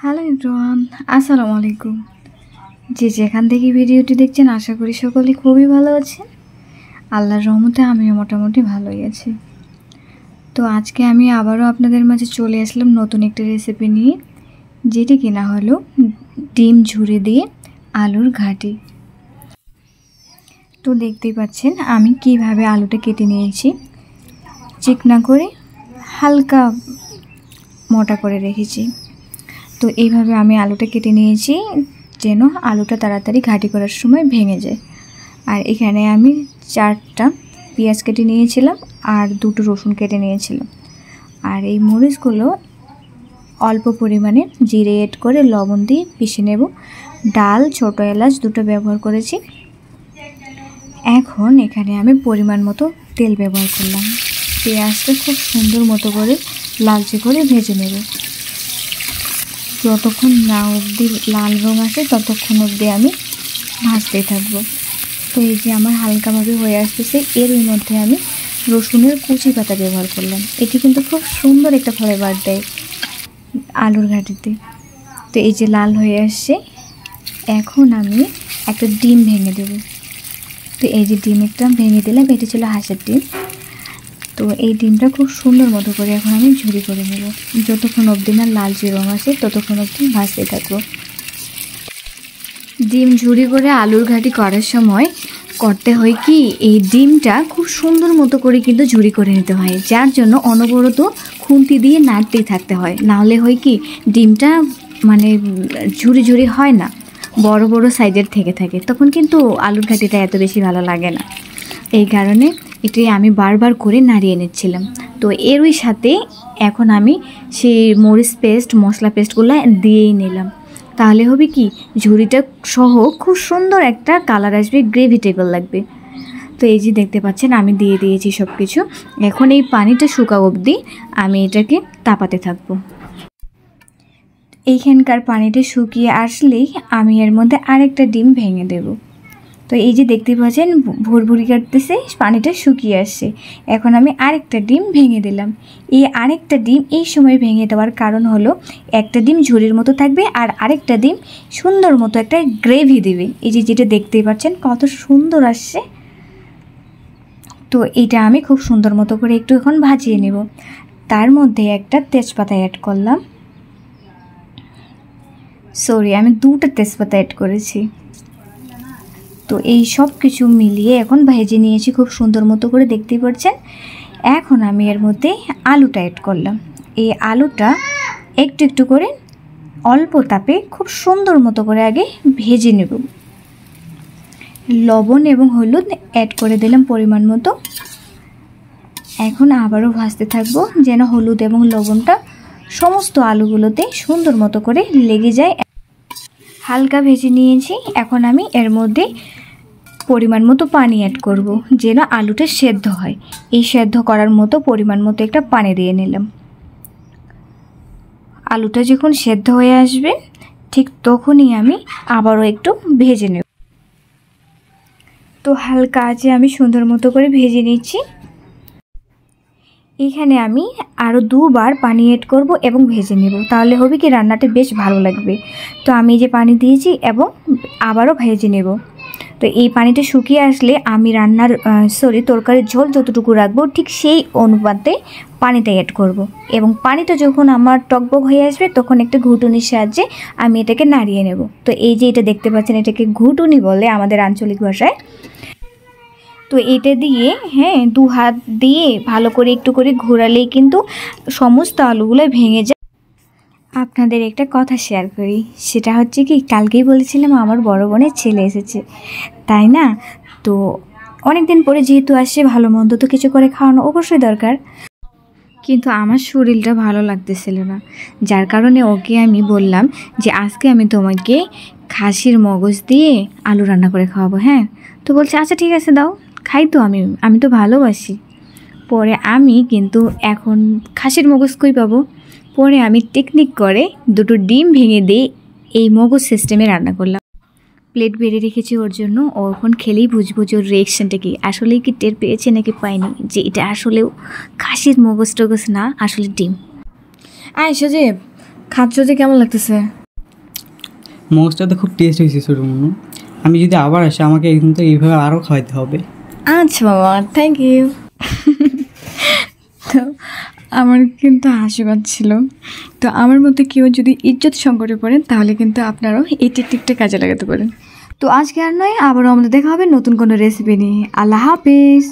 Hello everyone, আসসালামু আলাইকুম। যে যেখান থেকে ভিডিওটি দেখছেন আশা করি সকলে খুবই ভালো আছেন। আল্লাহর রহমতে আমিও মোটামুটি ভালোই আছি। তো আজকে আমি আবারও আপনাদের মাঝে চলে আসলাম নতুন একটা রেসিপি নিয়ে, যেটি কিনা হলো ডিম ঝুরি দিয়ে আলুর ঘাঁটি। তো দেখতেই পাচ্ছেন আমি কিভাবে আলুটা কেটে নিয়েছি। চিকনা করে হালকা মোটা করে রেখেছি। তো এইভাবে আমি আলুটা কেটে নিয়েছি যেন আলুটা তাড়াতাড়ি ঘাঁটি করার সময় ভেঙে যায়। আর এখানে আমি 4টা পেঁয়াজ কেটে নিয়েছিলাম আর 2টো রসুন কেটে নিয়েছিলাম। আর এই মরিচগুলো অল্প পরিমাণে জিরে এড করে লবণ দিয়ে পিষে নেব। ডাল, ছোটো এলাচ 2টো ব্যবহার করেছি। এখন এখানে আমি পরিমাণ মতো তেল ব্যবহার করলাম। পেঁয়াজটা খুব সুন্দর মতো করে লালচে করে ভেজে নেব। যতক্ষণ না অবধি লাল রং আসে ততক্ষণ অবধি আমি ভাজতেই থাকবো। তো এই যে আমার হালকাভাবে হয়ে আসতেছে, এর মধ্যে আমি রসুনের কুচি পাতা ব্যবহার করলাম। এটি কিন্তু খুব সুন্দর একটা ফ্লেভার দেয় আলুর ঘাঁটিতে। তো এই যে লাল হয়ে আসছে, এখন আমি একটা ডিম ভেঙে দেব। তো এই যে ডিম একটা ভেঙে দিলাম, এটি ছিল হাঁসের ডিম। তো এই ডিমটা খুব সুন্দর মতো করে এখন আমি ঝুরি করে নেব। যতক্ষণ অবধি না লালচে রং আসে ততক্ষণ অবধি ভাজতে থাকবো। ডিম ঝুরি করে আলুর ঘাঁটি করার সময় করতে হয় কি, এই ডিমটা খুব সুন্দর মতো করে কিন্তু ঝুরি করে নিতে হয়, যার জন্য অনবরত খুন্তি দিয়ে নাড়তেই থাকতে হয়। নাহলে হয় কি, ডিমটা মানে ঝুরি ঝুরি হয় না, বড় বড় সাইজের থেকে থাকে, তখন কিন্তু আলুর ঘাঁটিটা এত বেশি ভালো লাগে না। এই কারণে এটি আমি বারবার করে নাড়িয়ে নিচ্ছিলাম। তো এরই সাথে এখন আমি সেই মরিচ পেস্ট, মশলা পেস্টগুলো দিয়েই নিলাম। তাহলে হবে কি, ঝুরিটা সহ খুব সুন্দর একটা কালার আসবে, গ্রেভি টাইপের লাগবে। তো এই যে দেখতে পাচ্ছেন আমি দিয়ে দিয়েছি সব কিছু। এখন এই পানিটা শুকা অবধি আমি এটাকে তাপাতে থাকবো। এইখানকার পানিটা শুকিয়ে আসলেই আমি এর মধ্যে আরেকটা ডিম ভেঙে দেব। তো এই যে দেখতে পাচ্ছেন ভুরভুরি কাটতেছে, পানিটা শুকিয়ে আসছে। এখন আমি আরেকটা ডিম ভেঙে দিলাম। এই আরেকটা ডিম এই সময় ভেঙে দেওয়ার কারণ হলো, একটা ডিম ঝুরির মতো থাকবে আর আরেকটা ডিম সুন্দর মতো একটা গ্রেভি দেবে। এই যে যেটা দেখতেই পাচ্ছেন কত সুন্দর আসছে। তো এইটা আমি খুব সুন্দর মতো করে একটু এখন ভাজিয়ে নেব। তার মধ্যে একটা তেজপাতা অ্যাড করলাম। আমি 2টা তেজপাতা অ্যাড করেছি। তো এই সব কিছু মিলিয়ে এখন ভেজে নিয়েছি খুব সুন্দর মতো করে, দেখতেই পাচ্ছেন। এখন আমি এর মধ্যে আলুটা অ্যাড করলাম। এই আলুটা একটু একটু করে অল্প তাপে খুব সুন্দর মতো করে আগে ভেজে নেব। লবণ এবং হলুদ অ্যাড করে দিলাম পরিমাণ মতো। এখন আবারও ভাজতে থাকবো যেন হলুদ এবং লবণটা সমস্ত আলুগুলোতে সুন্দর মতো করে লেগে যায়। হালকা ভেজে নিয়েছি। এখন আমি এর মধ্যে পরিমাণ মতো পানি অ্যাড করব যেন আলুটা সেদ্ধ হয়। এই সেদ্ধ করার মতো পরিমাণ মতো একটা পানি দিয়ে নিলাম। আলুটা যখন সেদ্ধ হয়ে আসবে ঠিক তখনই আমি আবারও একটু ভেজে নেব। তো হালকা আঁচে আমি সুন্দর মতো করে ভেজে নিচ্ছি। এখানে আমি আরও 2বার পানি অ্যাড করব এবং ভেজে নেব, তাহলে হবে কি রান্নাটা বেশ ভালো লাগবে। তো আমি যে পানি দিয়েছি এবং আবারও ভেজে নেব। তো এই পানিটা শুকিয়ে আসলে আমি তরকারির ঝোল যতটুকু রাখবো ঠিক সেই অনুপাতে পানিটা অ্যাড করব। এবং পানিটা যখন আমার টকবক হয়ে আসবে তখন একটা ঘুটুনির সাহায্যে আমি এটাকে নাড়িয়ে নেব। তো এই যে এটা দেখতে পাচ্ছেন, এটাকে ঘুটুনি বলে আমাদের আঞ্চলিক ভাষায়। তো এটা দিয়ে 2 হাত দিয়ে ভালো করে একটু করে ঘোরালেই কিন্তু সমস্ত আলুগুলো ভেঙে যায়। আপনাদের একটা কথা শেয়ার করি, সেটা হচ্ছে কি, কালকেই বলেছিলাম আমার বড় বোনের ছেলে এসেছে, তাই না? তো অনেক দিন পরে যেহেতু আসে, ভালো মন্দ তো কিছু করে খাওয়ানো অবশ্যই দরকার। কিন্তু আমার শরীরটা ভালো লাগতেছিল না, যার কারণে ওকে আমি বললাম যে আজকে আমি তোমাকে খাসির মগজ দিয়ে আলু রান্না করে খাওয়াবো। তো বলছে আচ্ছা ঠিক আছে দাও, খাই তো আমি তো ভালোবাসি। পরে আমি কিন্তু এখন খাসির মগজ কই পাবো, পরে আমি টেকনিক করে 2টো ডিম ভেঙে দিয়ে এই মগজ সিস্টেমে রান্না করলাম। প্লেট বেড়ে রেখেছি ওর জন্য। ও এখন খেলেই বুঝবো যে ওর রিয়েকশানটা কি, আসলেই কি টের পেয়েছে নাকি পায়নি যে এটা আসলেও খাসির মগজ টগজ না, আসলে ডিম। আয়সা যে খাচ্ছ যে কেমন লাগতেছে? মোমোসটা তো খুব টেস্ট হয়েছে ছোটো মনু। আমি যদি আবার আসি আমাকে কিন্তু এইভাবে আরও খাওয়াইতে হবে। আচ্ছা বাবা, থ্যাংক ইউ। তো আমার কিন্তু হাসি পাচ্ছিল। তো আমার মধ্যে কেউ যদি ইজ্জত সংকটে পড়েন তাহলে কিন্তু আপনারাও এই টেকনিকটা কাজে লাগাতে পারেন। তো আজকে আর নয়, আবারও আমাদের দেখা হবে নতুন কোনো রেসিপি নিয়ে। আল্লাহ হাফিজ।